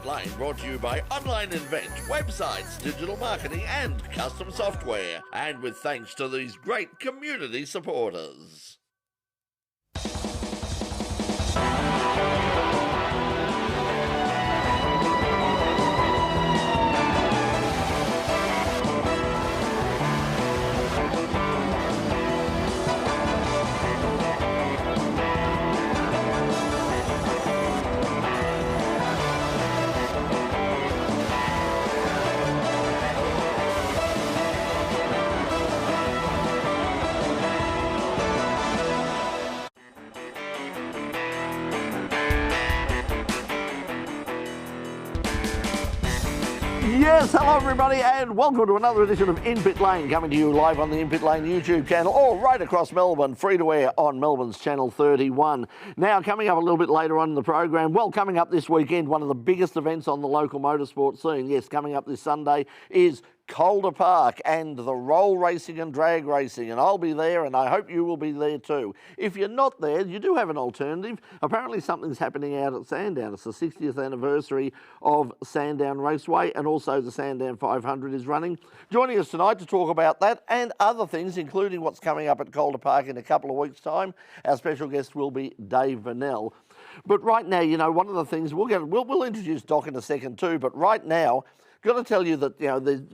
Lane brought to you by Online Invent, websites, digital marketing and custom software. And with thanks to these great community supporters. Yes, hello everybody and welcome to another edition of In Pit Lane, coming to you live on the In Pit Lane YouTube channel or right across Melbourne, free to air on Melbourne's Channel 31. Now, coming up a little bit later on in the program, well, coming up this weekend, one of the biggest events on the local motorsport scene, yes, coming up this Sunday, is Calder Park and the roll racing and drag racing, and I'll be there and I hope you will be there too. If you're not there, you do have an alternative. Apparently something's happening out at Sandown. It's the 60th anniversary of Sandown Raceway, and also the Sandown 500 is running. Joining us tonight to talk about that and other things, including what's coming up at Calder Park in a couple of weeks' time, our special guest will be Dave Vernall. But right now, you know, one of the things, we'll introduce Doc in a second too, but right now, got to tell you that, you know,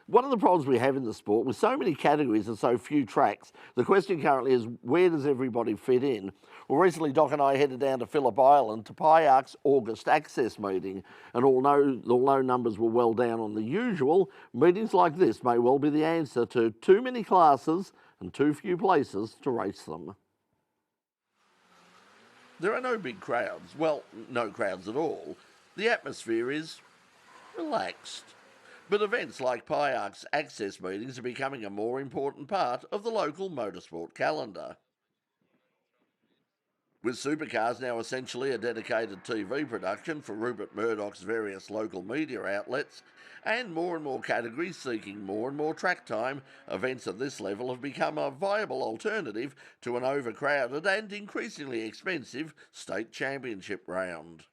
one of the problems we have in the sport, with so many categories and so few tracks, the question currently is, where does everybody fit in? Well, recently Doc and I headed down to Phillip Island to PIARC's August Access meeting, and although numbers were well down on the usual, meetings like this may well be the answer to too many classes and too few places to race them. There are no big crowds, well, no crowds at all. The atmosphere is relaxed. But events like PIARC's access meetings are becoming a more important part of the local motorsport calendar. With supercars now essentially a dedicated TV production for Rupert Murdoch's various local media outlets, and more categories seeking more and more track time, events at this level have become a viable alternative to an overcrowded and increasingly expensive state championship round.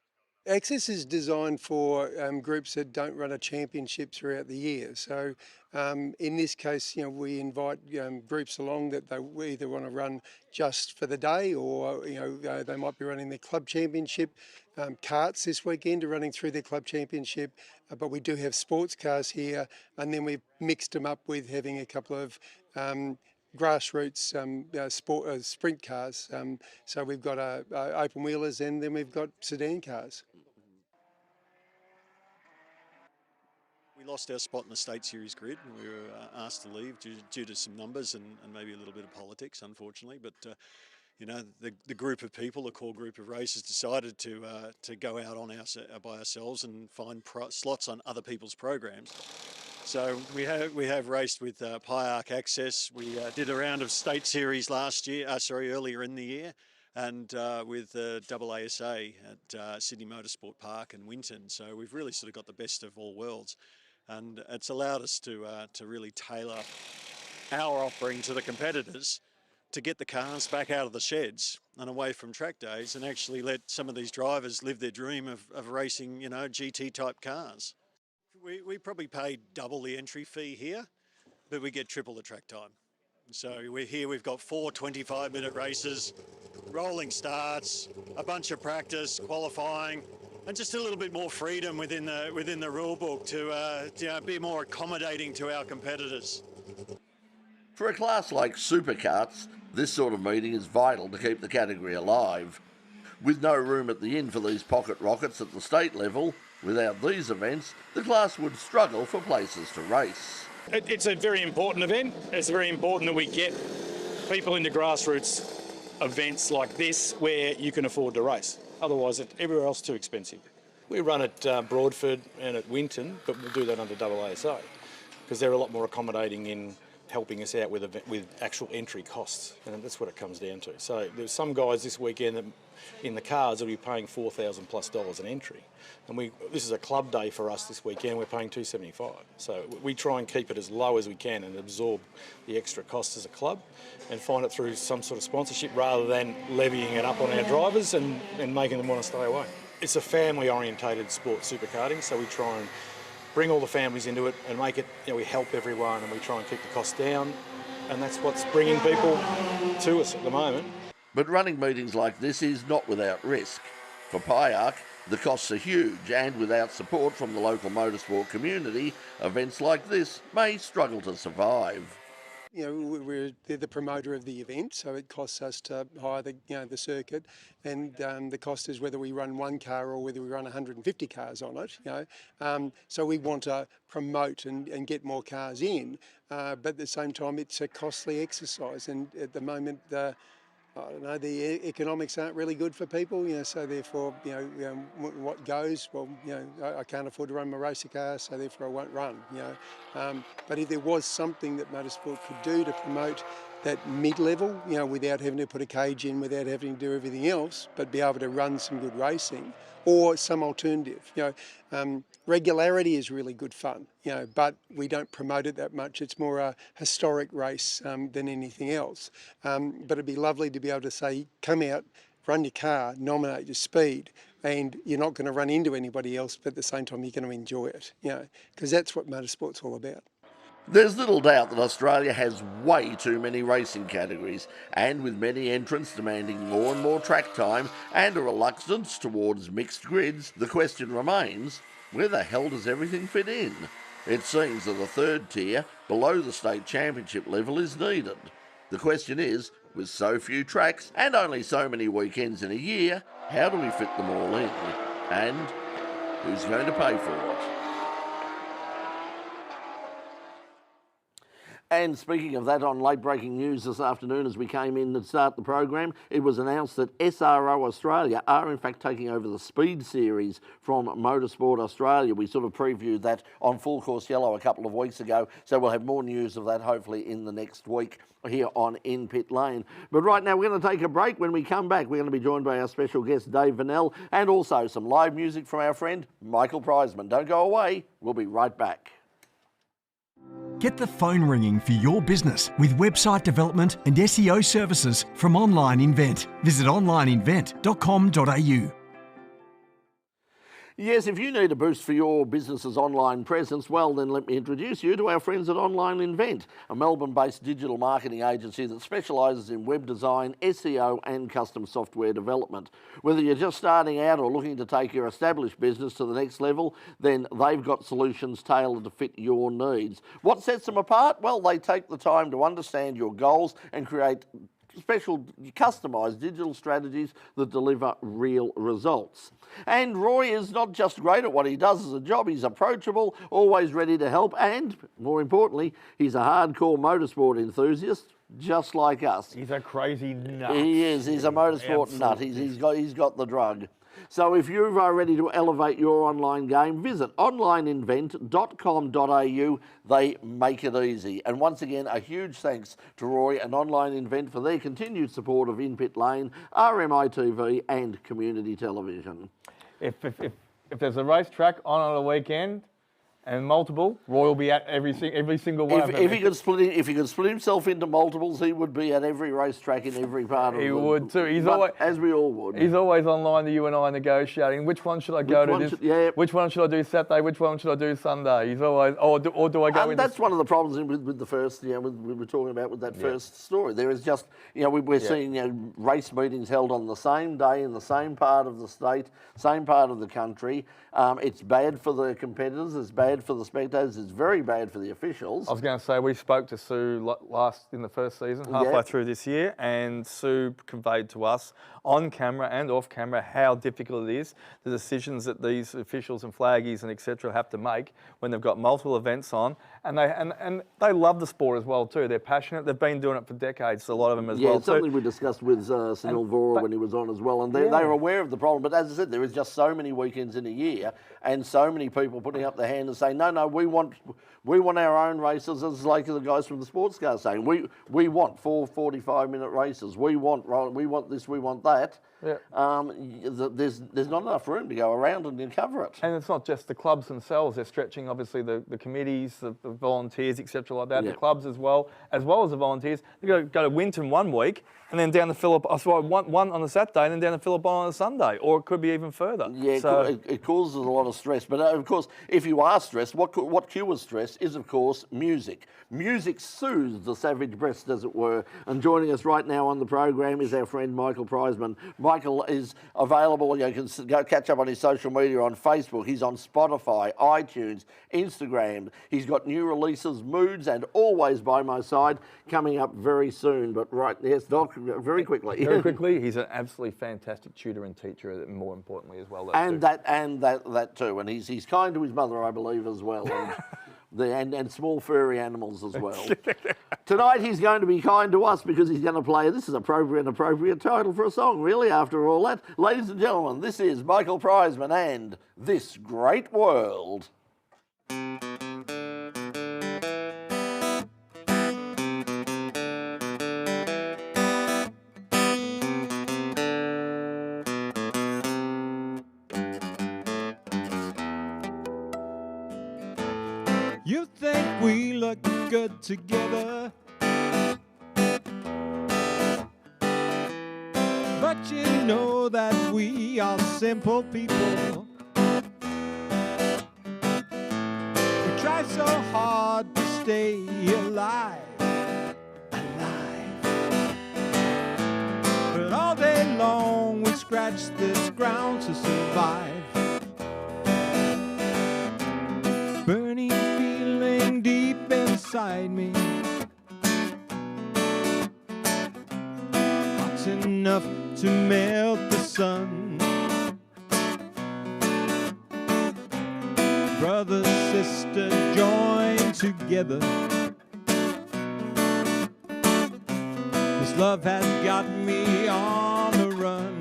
Access is designed for groups that don't run a championship throughout the year. So in this case, you know, we invite groups along that they either want to run just for the day, or you know, they might be running their club championship. Karts this weekend are running through their club championship, but we do have sports cars here, and then we've mixed them up with having a couple of grassroots sprint cars. So we've got open wheelers, and then we've got sedan cars. We lost our spot in the State Series grid. We were asked to leave due to some numbers and maybe a little bit of politics, unfortunately. But you know, the group of people, the core group of racers, decided to go out by ourselves and find slots on other people's programs. So we have raced with PIARC Access. We did a round of State Series earlier in the year, and with AASA at Sydney Motorsport Park and Winton. So we've really sort of got the best of all worlds, and it's allowed us to really tailor our offering to the competitors to get the cars back out of the sheds and away from track days, and actually let some of these drivers live their dream of racing, you know, GT type cars. We probably pay double the entry fee here, but we get triple the track time. So we've got 4 25-minute races, rolling starts, a bunch of practice, qualifying, and just a little bit more freedom within the rule book to be more accommodating to our competitors. For a class like superkarts, this sort of meeting is vital to keep the category alive. With no room at the inn for these pocket rockets at the state level, without these events, the class would struggle for places to race. It's a very important event. It's very important that we get people into grassroots events like this where you can afford to race. Otherwise, everywhere else is too expensive. We run at Broadford and at Winton, but we'll do that under AASA because they're a lot more accommodating in helping us out with actual entry costs, and that's what it comes down to. So there's some guys this weekend that in the cars will be paying $4,000+ an entry, and this is a club day for us this weekend. We're paying $275. So we try and keep it as low as we can and absorb the extra costs as a club, and find it through some sort of sponsorship rather than levying it up on our drivers and making them want to stay away. it's a family-orientated sport, superkarting, so we try and bring all the families into it and make it, we help everyone and we try and keep the costs down, and that's what's bringing people to us at the moment. But running meetings like this is not without risk. For PIARC, the costs are huge, and without support from the local motorsport community, events like this may struggle to survive. They're the promoter of the event, so it costs us to hire the circuit, and the cost is whether we run one car or whether we run 150 cars on it. So we want to promote and get more cars in, but at the same time it's a costly exercise, and at the moment I don't know, the economics aren't really good for people, so therefore, what goes, well, I can't afford to run my racer car, so therefore I won't run, But if there was something that motorsport could do to promote that mid-level, without having to put a cage in, without having to do everything else, but be able to run some good racing, or some alternative, regularity is really good fun, but we don't promote it that much. It's more a historic race than anything else. But it'd be lovely to be able to say, come out, run your car, nominate your speed, and you're not going to run into anybody else, but at the same time you're going to enjoy it, because that's what motorsport's all about. There's little doubt that Australia has way too many racing categories, and with many entrants demanding more and more track time and a reluctance towards mixed grids, the question remains, where the hell does everything fit in? It seems that a third tier, below the state championship level, is needed. The question is, with so few tracks and only so many weekends in a year, how do we fit them all in? And who's going to pay for it? And speaking of that, on late-breaking news this afternoon as we came in to start the program, it was announced that SRO Australia are in fact taking over the Speed Series from Motorsport Australia. We sort of previewed that on Full Course Yellow a couple of weeks ago, so we'll have more news of that hopefully in the next week here on In Pit Lane. But right now we're going to take a break. When we come back, we're going to be joined by our special guest, Dave Vernall, and also some live music from our friend, Michael Prizeman. Don't go away. We'll be right back. Get the phone ringing for your business with website development and SEO services from Online Invent. Visit onlineinvent.com.au. Yes, if you need a boost for your business's online presence, well, then let me introduce you to our friends at Online Invent, a Melbourne-based digital marketing agency that specialises in web design, SEO and custom software development. Whether you're just starting out or looking to take your established business to the next level, then they've got solutions tailored to fit your needs. What sets them apart? Well, they take the time to understand your goals and create special customised digital strategies that deliver real results. And Roy is not just great at what he does as a job, he's approachable, always ready to help, and more importantly, he's a hardcore motorsport enthusiast, just like us. He's a crazy nut. He is, he's a motorsport nut, he's got the drug. So if you're ready to elevate your online game, visit onlineinvent.com.au. They make it easy. And once again, a huge thanks to Roy and Online Invent for their continued support of In Pit Lane, RMI TV and community television. If there's a racetrack on a weekend and multiple, Roy will be at every single one of them. If he could split himself into multiples, he would be at every racetrack in every part of the world. He would too. As we all would. He's always online to you and I negotiating. Which one should I go to? Which one should I do Saturday? Which one should I do Sunday? He's always, or do I go? And that's one of the problems with the first, we were talking about with that first story. There is just, we're seeing race meetings held on the same day in the same part of the state, same part of the country. It's bad for the competitors. It's bad for the spectators. It's very bad for the officials. I was going to say, we spoke to Sue in the first season, halfway through this year, and Sue conveyed to us on camera and off camera how difficult it is, the decisions that these officials and flaggies and etc. have to make when they've got multiple events on, and they love the sport as well too. They're passionate. They've been doing it for decades, a lot of them as well. Yeah, it's something we discussed with Sunil Vora when he was on as well, and they're aware of the problem. But as I said, there is just so many weekends in a year, and so many people putting up their hand and saying, no, we want our own races, as like the guys from the sports car saying, we want 4 45-minute races. We want this, we want that. there's not enough room to go around and cover it. And it's not just the clubs themselves, they're stretching obviously the committees, the volunteers, etc. like that, the clubs as well as the volunteers. You go to Winton one week and then down to one on a Saturday and then down to Phillip on a Sunday, or it could be even further. Yeah, so, it causes a lot of stress. But of course, if you are stressed, what cures stress is, of course, music. Music soothes the savage breast, as it were. And joining us right now on the program is our friend Michael Prizeman. Michael is available. You can go catch up on his social media on Facebook. He's on Spotify, iTunes, Instagram. He's got new releases, Moods, and Always by My Side coming up very soon. But yes, Doc, very quickly. Very quickly, he's an absolutely fantastic tutor and teacher, more importantly as well. That too. And he's kind to his mother, I believe, as well. And small furry animals as well. Tonight he's going to be kind to us because he's going to play, this is an appropriate title for a song, really, after all that. Ladies and gentlemen, this is Michael Prizeman and This Great World. You think we look good together, but you know that we are simple people. We try so hard to stay alive, but all day long we scratch this ground to survive. Burning feeling deep inside me, hot enough to melt the sun. Brother, sister, join together. This love has got me on the run.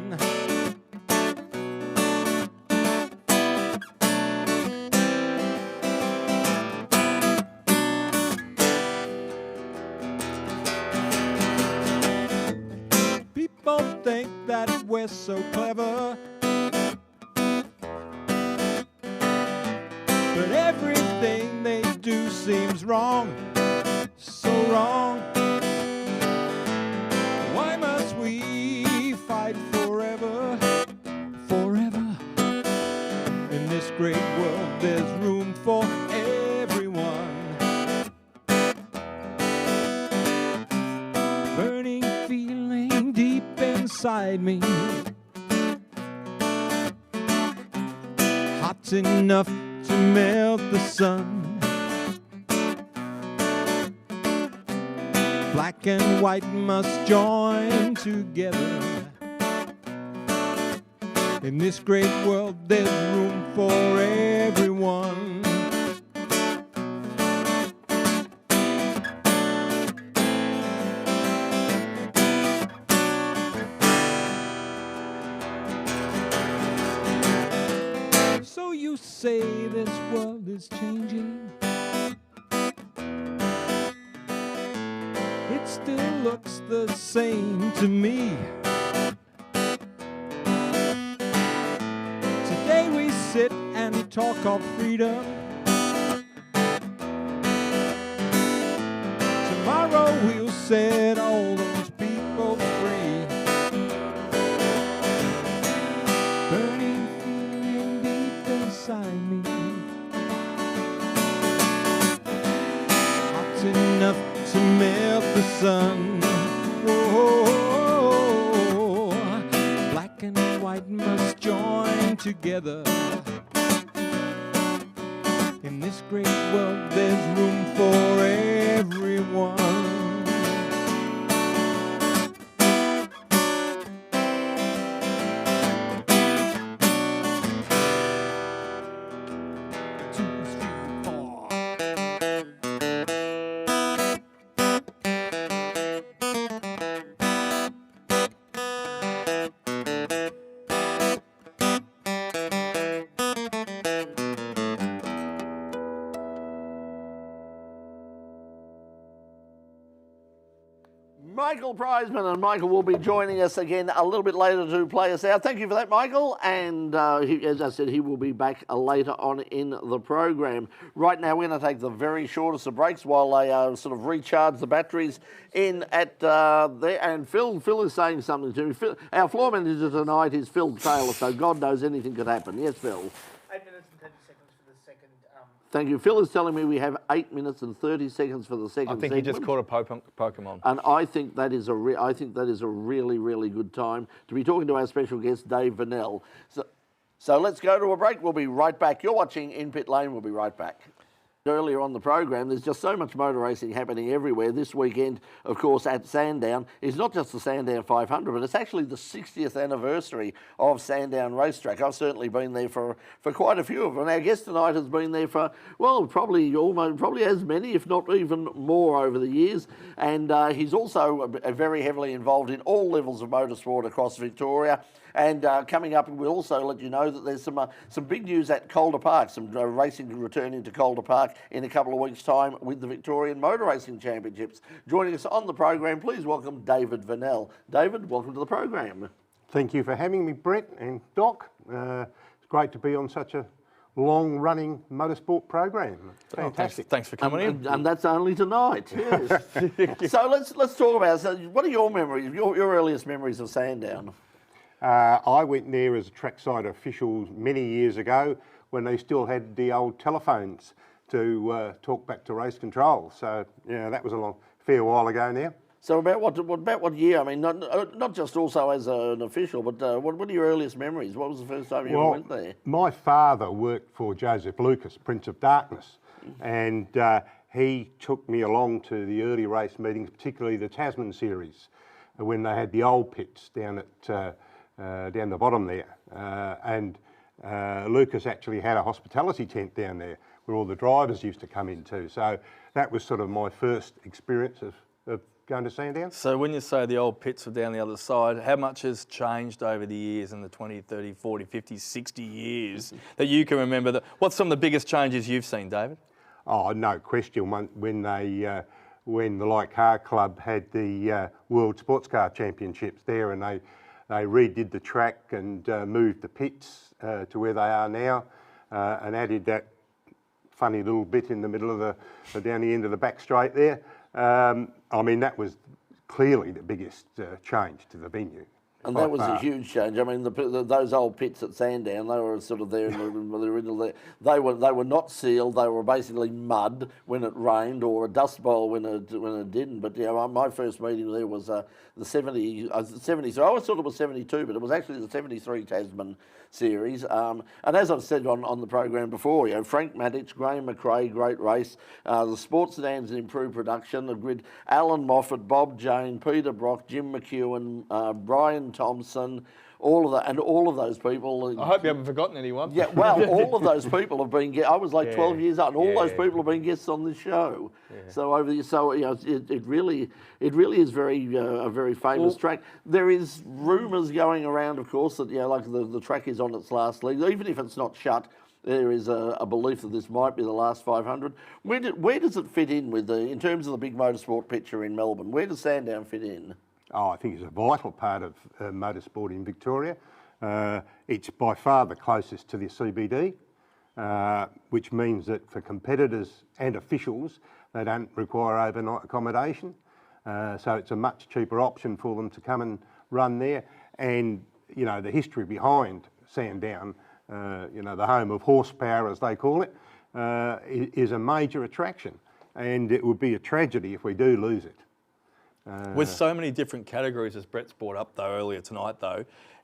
People think that we're so clever, but everything they do seems wrong, so wrong. Why must we fight forever, forever? In this great world there's room for everyone. Burning feeling deep inside me, hot enough to melt the sun. Black and white must join together. In this great world there's room for everyone. So you say this world is changing, it still looks the same to me. Today we sit and talk of freedom, tomorrow we'll set all those people free. Burning feeling deep inside me, hot enough to melt the sun. Oh, black and white must join together. In this great world there's room for everyone. Michael Prizeman, and Michael will be joining us again a little bit later to play us out. Thank you for that, Michael. And as I said, he will be back later on in the program. Right now, we're going to take the very shortest of breaks while they sort of recharge the batteries in at there. And Phil is saying something to me. Our floor manager tonight is Phil Taylor, so God knows anything could happen. Yes, Phil. 8 minutes and 30 seconds for the second. Thank you. Phil is telling me we have 8 minutes and 30 seconds for the second segment. I think he just caught a Pokemon. And I think that is a really, really good time to be talking to our special guest, Dave Vernall. So let's go to a break. We'll be right back. You're watching In Pit Lane. We'll be right back. Earlier on the program, there's just so much motor racing happening everywhere. This weekend, of course, at Sandown is not just the Sandown 500, but it's actually the 60th anniversary of Sandown Racetrack. I've certainly been there for quite a few of them. And our guest tonight has been there for, well, probably as many, if not even more over the years. And he's also very heavily involved in all levels of motorsport across Victoria. And coming up, we'll also let you know that there's some big news at Calder Park, some racing returning to Calder Park in a couple of weeks' time with the Victorian Motor Racing Championships. Joining us on the program, please welcome David Vernall. David, welcome to the program. Thank you for having me, Brett and Doc. It's great to be on such a long-running motorsport program. Fantastic. Thanks for coming in. And that's only tonight, yes. So let's talk about, what are your memories, your earliest memories of Sandown? I went there as a trackside official many years ago when they still had the old telephones to talk back to race control. So, yeah, that was a fair while ago now. So about what year? I mean, not just also as an official, but what are your earliest memories? What was the first time you ever went there? My father worked for Joseph Lucas, Prince of Darkness, and he took me along to the early race meetings, particularly the Tasman series, when they had the old pits down at down the bottom there. And Lucas actually had a hospitality tent down there where all the drivers used to come into. So that was sort of my first experience of going to Sandown. So when you say the old pits are down the other side, how much has changed over the years in the 20, 30, 40, 50, 60 years that you can remember? What's some of the biggest changes you've seen, David? Oh, no question. When the Light Car Club had the World Sports Car Championships there, and they redid the track and moved the pits to where they are now, and added that funny little bit in the middle of down the end of the back straight there. I mean, that was clearly the biggest change to the venue. And that was a huge change. I mean, those old pits at Sandown, they were sort of there in the original. They were not sealed. They were basically mud when it rained, or a dust bowl when it didn't. But yeah, my first meeting there was the 73. I always thought it was 72, but it was actually the 73 Tasman series. And as I've said on the program before, Frank Maddich, Graham McRae, great race. The sports sedans improved production. The grid: Alan Moffat, Bob Jane, Peter Brock, Jim McEwen, Brian Thompson, all of those people. I hope you haven't forgotten anyone. Yeah, well, all of those people have been. I was like 12 years old, and all those people have been guests on this show. Yeah. So it really is a very famous track. There is rumours going around, of course, that like the track is on its last leg, even if it's not shut. There is a belief that this might be the last 500. Where does it fit in in terms of the big motorsport picture in Melbourne? Where does Sandown fit in? Oh, I think it's a vital part of motorsport in Victoria. It's by far the closest to the CBD, which means that for competitors and officials, they don't require overnight accommodation. So it's a much cheaper option for them to come and run there. And, the history behind Sandown, the home of horsepower, as they call it, is a major attraction. And it would be a tragedy if we do lose it. With so many different categories, as Brett's brought up earlier tonight,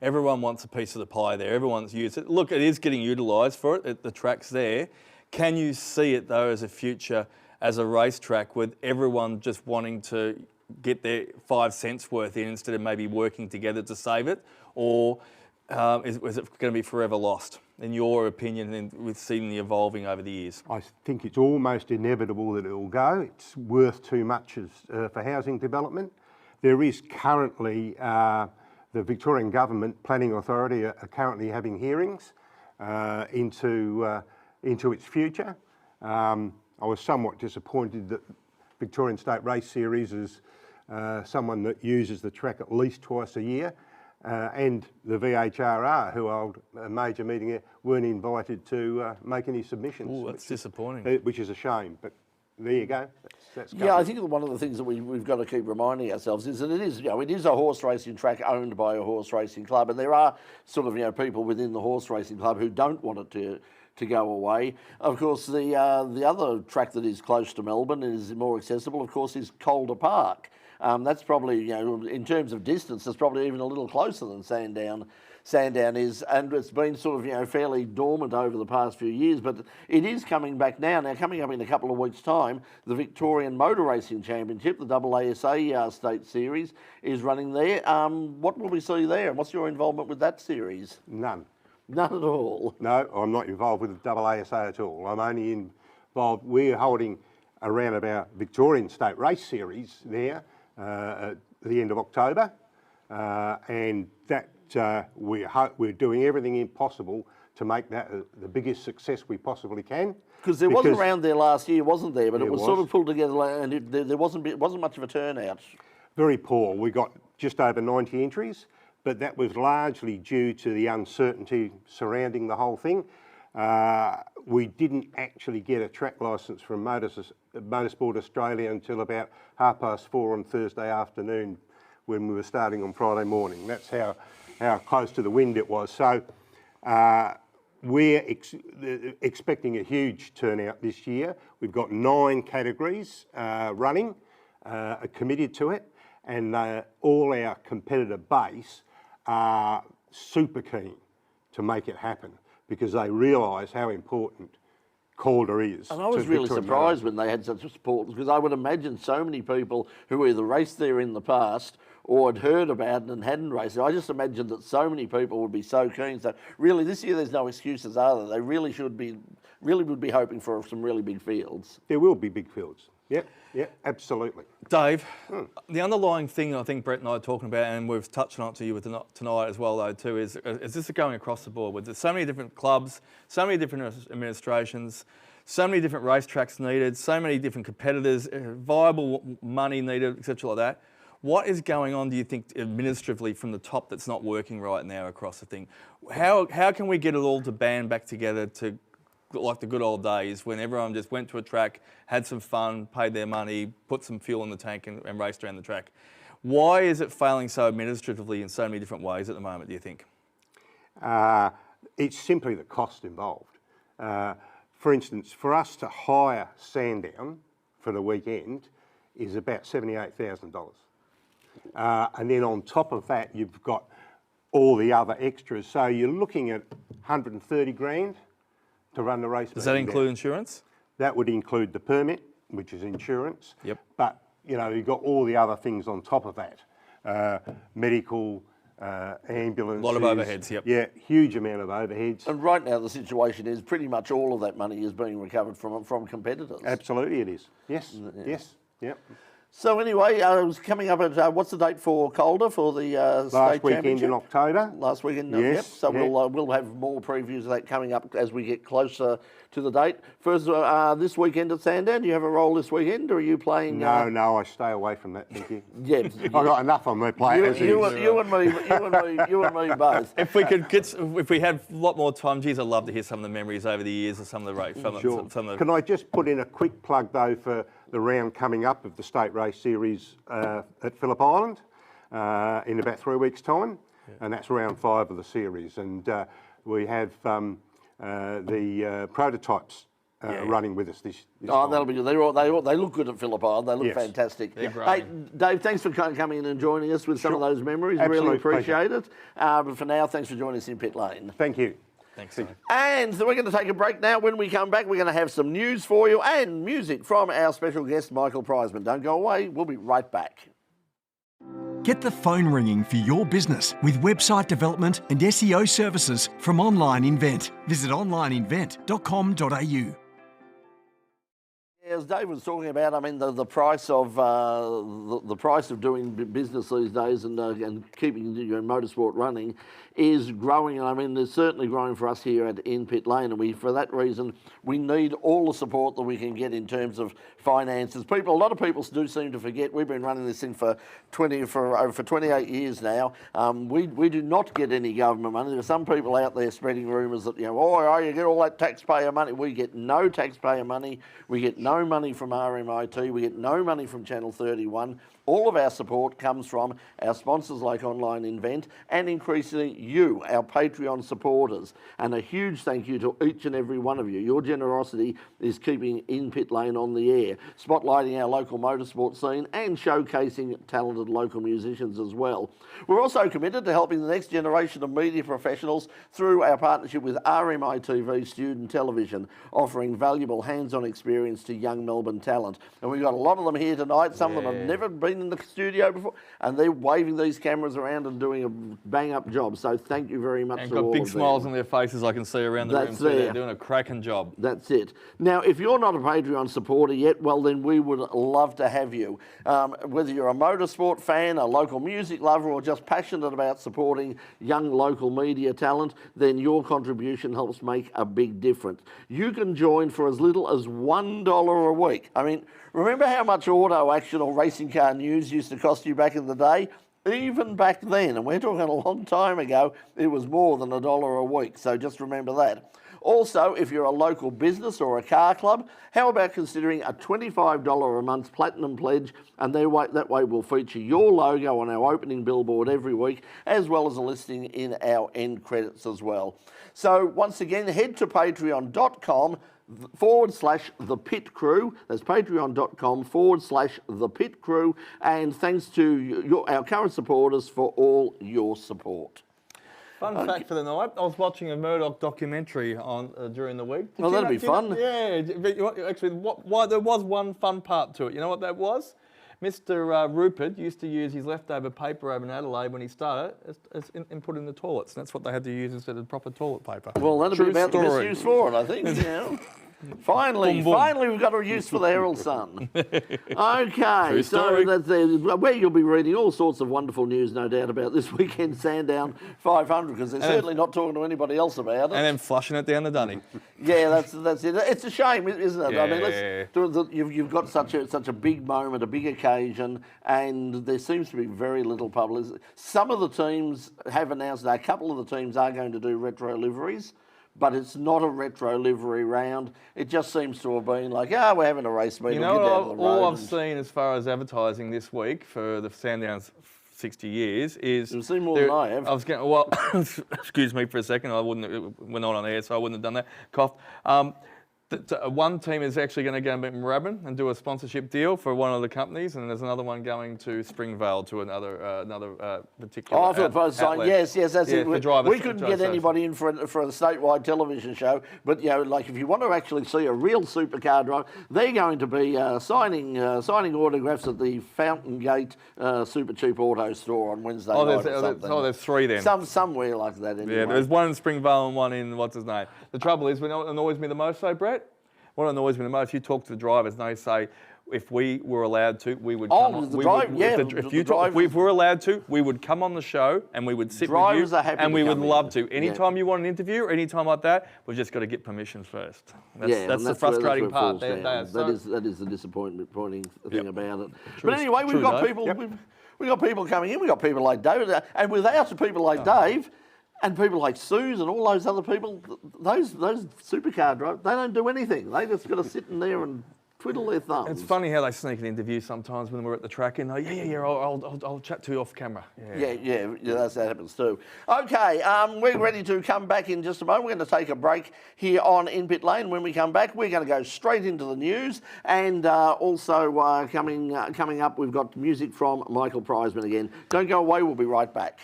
everyone wants a piece of the pie there. Everyone's used it. Look, it is getting utilised for it. The track's there. Can you see it though as a future, as a racetrack, with everyone just wanting to get their 5 cents worth in instead of maybe working together to save it, or is it going to be forever lost? In your opinion, and with seeing the evolving over the years? I think it's almost inevitable that it will go. It's worth too much for housing development. There is currently, the Victorian Government Planning Authority are currently having hearings into its future. I was somewhat disappointed that Victorian State Race Series has someone that uses the track at least twice a year. And the VHRR, who held a major meeting there, weren't invited to make any submissions. Oh, that's disappointing. Which is a shame, but there you go. That's Yeah, I think one of the things that we've got to keep reminding ourselves is that it is, it is a horse racing track owned by a horse racing club, and there are sort of, people within the horse racing club who don't want it to go away. Of course, the other track that is close to Melbourne and is more accessible, of course, is Calder Park. That's probably, in terms of distance, that's probably even a little closer than Sandown is, and it's been sort of, fairly dormant over the past few years, but it is coming back now. Now, coming up in a couple of weeks' time, the Victorian Motor Racing Championship, the AASA State Series, is running there. What will we see there, and what's your involvement with that series? None. None at all? No, I'm not involved with the AASA at all. I'm only involved, we're holding around about Victorian State Race Series there at the end of October, and that we're doing everything possible to make that the biggest success we possibly can. Because there was around there last year, wasn't there? But it was sort of pulled together, and there wasn't much of a turnout. Very poor. We got just over 90 entries, but that was largely due to the uncertainty surrounding the whole thing. We didn't actually get a track licence from Motorsport Australia until about 4:30 on Thursday afternoon, when we were starting on Friday morning. That's how close to the wind it was. So we're expecting a huge turnout this year. We've got 9 categories running, committed to it, and all our competitor base are super keen to make it happen, because they realise how important Calder is. And I was really surprised when they had such a support, because I would imagine so many people who either raced there in the past or had heard about it and hadn't raced it. I just imagined that so many people would be so keen. So really, this year there's no excuses, are there? They really would be hoping for some really big fields. There will be big fields. Yep, absolutely. Dave, the underlying thing I think Brett and I are talking about, and we've touched on it to you with tonight as well, though, too, is this going across the board with so many different clubs, so many different administrations, so many different racetracks needed, so many different competitors, viable money needed, etc. like that. What is going on, do you think, administratively from the top that's not working right now across the thing? How can we get it all to band back together to like the good old days when everyone just went to a track, had some fun, paid their money, put some fuel in the tank and raced around the track? Why is it failing so administratively in so many different ways at the moment, do you think? It's simply the cost involved. For instance, for us to hire Sandown for the weekend is about $78,000. And then on top of that, you've got all the other extras. So you're looking at 130 grand to run the race. Does that include insurance? That would include the permit, which is insurance. Yep. But, you've got all the other things on top of that. Medical, ambulance. A lot of overheads, yep. Yeah, huge amount of overheads. And right now the situation is pretty much all of that money is being recovered from competitors. Absolutely it is. Yes, yep. So anyway, it was coming up at, what's the date for Calder for the last state weekend championship? in October. Last weekend, yes, yep. So we'll have more previews of that coming up as we get closer to the date. First, this weekend at Sandown, do you have a role this weekend, or are you playing? No, I stay away from that, thank you. Yeah, I've got enough on my plate. You and me both. If we had a lot more time, geez, I'd love to hear some of the memories over the years of some of the race. Sure. Can I just put in a quick plug though for the round coming up of the State Race Series at Phillip Island in about 3 weeks' time, and that's round 5 of the series. And we have the prototypes running with us this time. That'll be good. They look good at Phillip Island. They look fantastic. Hey, Dave, thanks for coming in and joining us with some of those memories. Really appreciate it. But for now, thanks for joining us in Pit Lane. Thank you. Thanks. And so we're going to take a break now. When we come back, we're going to have some news for you and music from our special guest, Michael Prizeman. Don't go away. We'll be right back. Get the phone ringing for your business with website development and SEO services from Online Invent. Visit onlineinvent.com.au. As Dave was talking about, I mean, the price of the price of doing business these days and keeping motorsport running is growing, and I mean, it's certainly growing for us here in Pit Lane, and for that reason, we need all the support that we can get in terms of finances. A lot of people do seem to forget we've been running this thing for 28 years now. We do not get any government money. There are some people out there spreading rumours that you get all that taxpayer money. We get no taxpayer money. We get no money from RMIT. We get no money from Channel 31. All of our support comes from our sponsors like Online Invent and increasingly you, our Patreon supporters. And a huge thank you to each and every one of you. Your generosity is keeping In Pit Lane on the air, spotlighting our local motorsport scene and showcasing talented local musicians as well. We're also committed to helping the next generation of media professionals through our partnership with RMITV Student Television, offering valuable hands-on experience to young Melbourne talent. And we've got a lot of them here tonight. Some of them have never been in the studio before, and they're waving these cameras around and doing a bang-up job. So thank you very much. And to all got big of smiles them. on their faces, I can see around the room. They're doing a cracking job. That's it. Now, if you're not a Patreon supporter yet, well, then we would love to have you. Whether you're a motorsport fan, a local music lover, or just passionate about supporting young local media talent, then your contribution helps make a big difference. You can join for as little as $1 a week. I mean, remember how much auto action or racing car news used to cost you back in the day? Even back then, and we're talking a long time ago, it was more than $1 a week, so just remember that. Also, if you're a local business or a car club, how about considering a $25 a month platinum pledge, and that way we'll feature your logo on our opening billboard every week, as well as a listing in our end credits as well. So once again, head to patreon.com/The Pit Crew. That's patreon.com/The Pit Crew. And thanks to our current supporters for all your support. Fun fact for the night, I was watching a Murdoch documentary during the week. Well, that'd be fun. Yeah, actually, there was one fun part to it. You know what that was? Mr. Rupert used to use his leftover paper over in Adelaide when he started and put in the toilets. And that's what they had to use instead of proper toilet paper. Well, that'd be about the best use for it, I think. Finally, we've got a use for the Herald Sun. Okay, so that's where you'll be reading all sorts of wonderful news, no doubt, about this weekend Sandown 500, because they're certainly not talking to anybody else about it. And then flushing it down the dunny. Yeah, that's it. It's a shame, isn't it? Yeah. I mean, you've got such a big moment, a big occasion, and there seems to be very little publicity. Some of the teams have announced that a couple of the teams are going to do retro liveries, but it's not a retro livery round. It just seems to have been like, we're having a race meet. You know, all I've seen as far as advertising this week for the Sandown's 60 years is... You've seen more than I have. I was going, excuse me for a second, we're not on air, so I wouldn't have done that. Coughed. One team is actually going to go to Moorabbin and do a sponsorship deal for one of the companies, and there's another one going to Springvale to another particular outlet. Yes, that's it. We drivers, couldn't get anybody in for a statewide television show, but like if you want to actually see a real supercar driver, they're going to be signing autographs at the Fountain Gate Super Cheap Auto Store on Wednesday night or something. There's three then. Somewhere like that anyway. Yeah, there's one in Springvale and one in, what's his name? The trouble is, what annoys me the most though, Brett? What annoys me the most, you talk to the drivers and they say, if we were allowed to, we would come on. If we were allowed to, we would come on the show and we would sit with you, and we would love to. Anytime you want an interview or anytime like that, we've just got to get permission first. That's the frustrating part. That is the disappointing thing about it. But anyway, we've got people coming in. We've got people like David, and without people like Dave. And people like Suze and all those other people, those supercar drivers, they don't do anything. They just got to sit in there and twiddle their thumbs. It's funny how they sneak an interview sometimes when we're at the track and they, I'll chat to you off camera. Yeah, that happens too. Okay, we're ready to come back in just a moment. We're going to take a break here on In Pit Lane. When we come back, we're going to go straight into the news, and also coming up, we've got music from Michael Prizeman again. Don't go away. We'll be right back.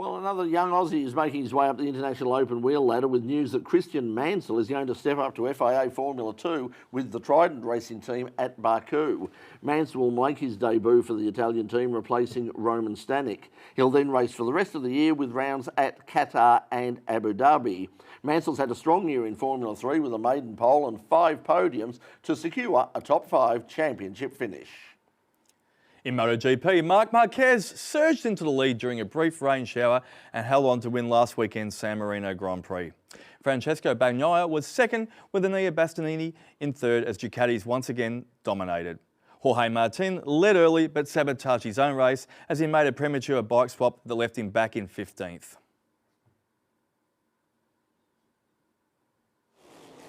Well, another young Aussie is making his way up the International Open wheel ladder with news that Christian Mansell is going to step up to FIA Formula 2 with the Trident racing team at Baku. Mansell will make his debut for the Italian team, replacing Roman Stanek. He'll then race for the rest of the year with rounds at Qatar and Abu Dhabi. Mansell's had a strong year in Formula 3 with a maiden pole and 5 podiums to secure a top 5 championship finish. In MotoGP, Marc Marquez surged into the lead during a brief rain shower and held on to win last weekend's San Marino Grand Prix. Francesco Bagnaia was second, with Enea Bastianini in third as Ducatis once again dominated. Jorge Martin led early but sabotaged his own race as he made a premature bike swap that left him back in 15th.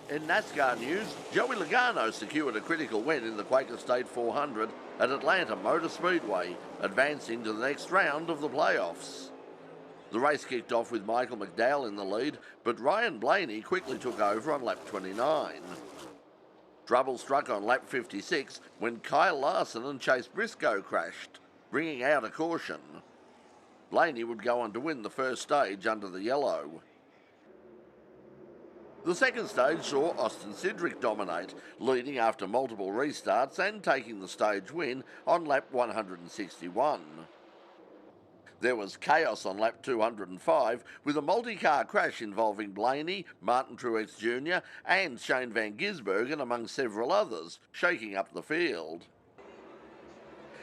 In NASCAR news, Joey Logano secured a critical win in the Quaker State 400 at Atlanta Motor Speedway, advancing to the next round of the playoffs. The race kicked off with Michael McDowell in the lead, but Ryan Blaney quickly took over on lap 29. Trouble struck on lap 56 when Kyle Larson and Chase Briscoe crashed, bringing out a caution. Blaney would go on to win the first stage under the yellow. The second stage saw Austin Cindric dominate, leading after multiple restarts and taking the stage win on lap 161. There was chaos on lap 205 with a multi-car crash involving Blaney, Martin Truex Jr. and Shane Van Gisbergen among several others, shaking up the field.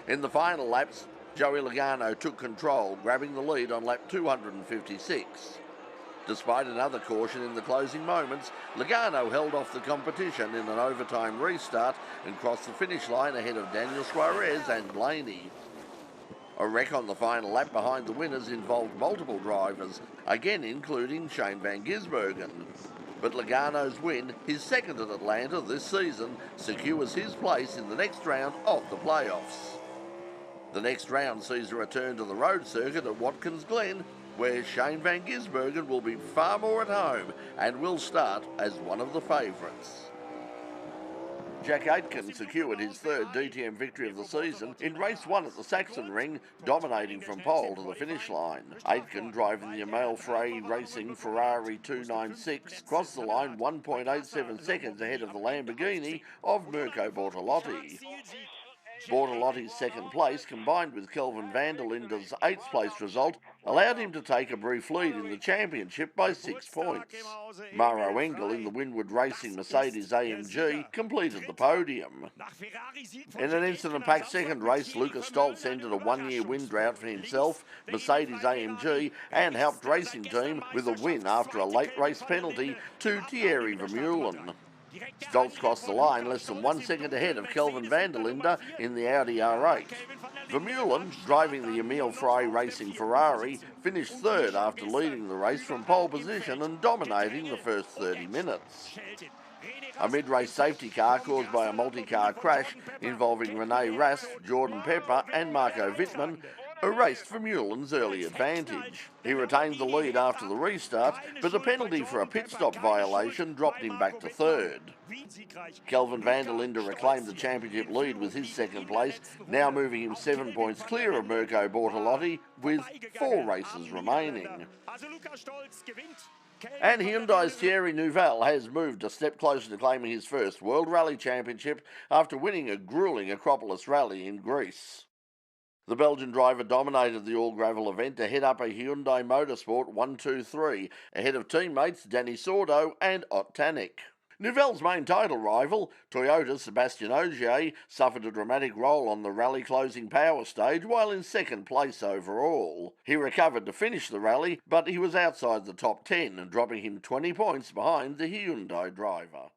In the final laps, Joey Logano took control, grabbing the lead on lap 256. Despite another caution in the closing moments, Logano held off the competition in an overtime restart and crossed the finish line ahead of Daniel Suarez and Blaney. A wreck on the final lap behind the winners involved multiple drivers, again including Shane Van Gisbergen. But Logano's win, his second at Atlanta this season, secures his place in the next round of the playoffs. The next round sees a return to the road circuit at Watkins Glen, where Shane Van Gisbergen will be far more at home and will start as one of the favourites. Jack Aitken secured his third DTM victory of the season in race 1 at the Saxon Ring, dominating from pole to the finish line. Aitken, driving the Emile Frey Racing Ferrari 296, crossed the line 1.87 seconds ahead of the Lamborghini of Mirko Bortolotti. Bortolotti's second place, combined with Kelvin van der Linde's 8th place result, allowed him to take a brief lead in the championship by 6 points. Maro Engel in the Winwood Racing Mercedes AMG completed the podium. In an incident-packed second race, Lucas Stoltz ended a one-year win drought for himself, Mercedes AMG, and helped racing team with a win after a late race penalty to Thierry Vermeulen. Stoltz crossed the line less than 1 second ahead of Kelvin van der Linde in the Audi R8. Vermeulen, driving the Emile Frey Racing Ferrari, finished third after leading the race from pole position and dominating the first 30 minutes. A mid-race safety car caused by a multi-car crash involving Rene Rast, Jordan Pepper and Marco Wittmann erased Vermeulen's early advantage. He retained the lead after the restart, but a penalty for a pit stop violation dropped him back to third. Kelvin van der Linde reclaimed the championship lead with his second place, now moving him 7 points clear of Mirko Bortolotti with 4 races remaining. And Hyundai's Thierry Neuville has moved a step closer to claiming his first World Rally Championship after winning a gruelling Acropolis Rally in Greece. The Belgian driver dominated the all-gravel event to head up a Hyundai Motorsport 1-2-3, ahead of teammates Danny Sordo and Ott Tanik. Neuville's main title rival, Toyota's Sebastian Ogier, suffered a dramatic roll on the rally closing power stage while in second place overall. He recovered to finish the rally, but he was outside the top 10, dropping him 20 points behind the Hyundai driver.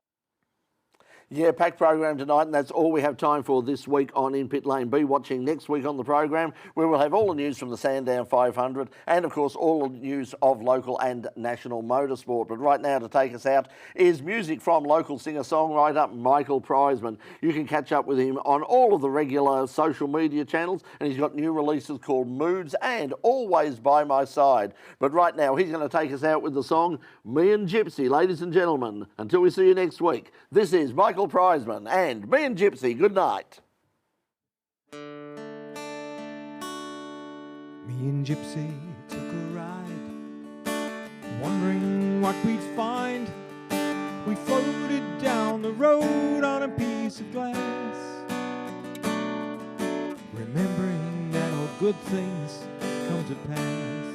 Yeah, packed program tonight, and that's all we have time for this week on In Pit Lane. Be watching next week on the program, where we'll have all the news from the Sandown 500 and, of course, all the news of local and national motorsport. But right now, to take us out is music from local singer-songwriter Michael Prizeman. You can catch up with him on all of the regular social media channels, and he's got new releases called Moods and Always By My Side. But right now, he's going to take us out with the song Me and Gypsy. Ladies and gentlemen, until we see you next week, this is Michael Prizeman and me and Gypsy. Good night. Me and Gypsy took a ride what we'd find. We floated down the road on a piece of glass, remembering that all good things come to pass.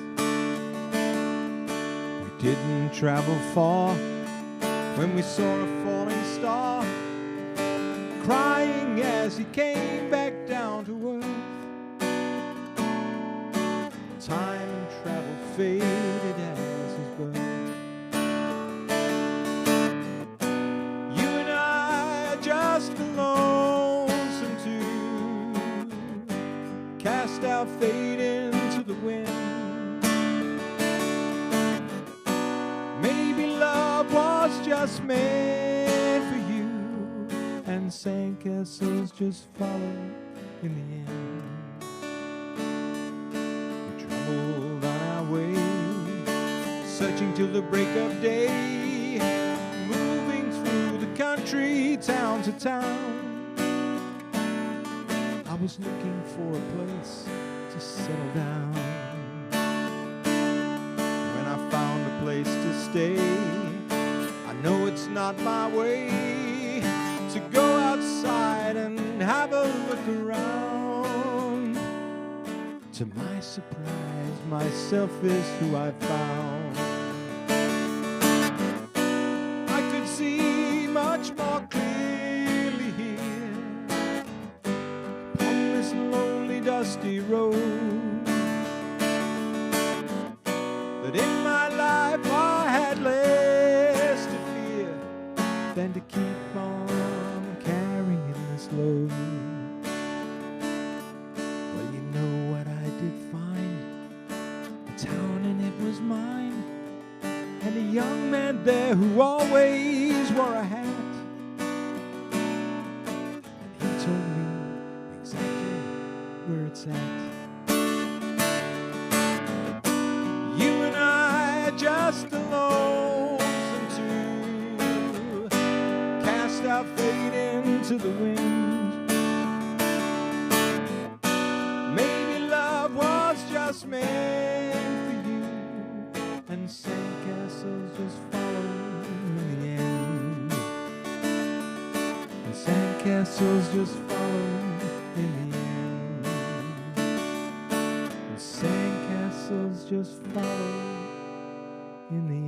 We didn't travel far when we saw a falling star, crying as he came back down to earth. Time and travel faded as his birth. You and I are just lonesome too, cast our fate into the wind. Maybe love was just meant for you, and sandcastles just follow in the end. Searching till the break of day, moving through the country, town to town. I was looking for a place to settle down. When I found a place to stay, I know it's not my way to go outside and have a look around. To my surprise, myself is who I found. Much more clearly here upon this lonely dusty road, that in my life I had less to fear than to keep on carrying this load. Well, you know what I did find, a town and it was mine, and a young man there who always wore a hat. And he told me exactly where it's at. You and I are just lonesome too, cast our fate into the wind. Maybe love was just meant for you, and sandcastles just follow in the end. And sandcastles just follow in the end. And sandcastles just follow in the end.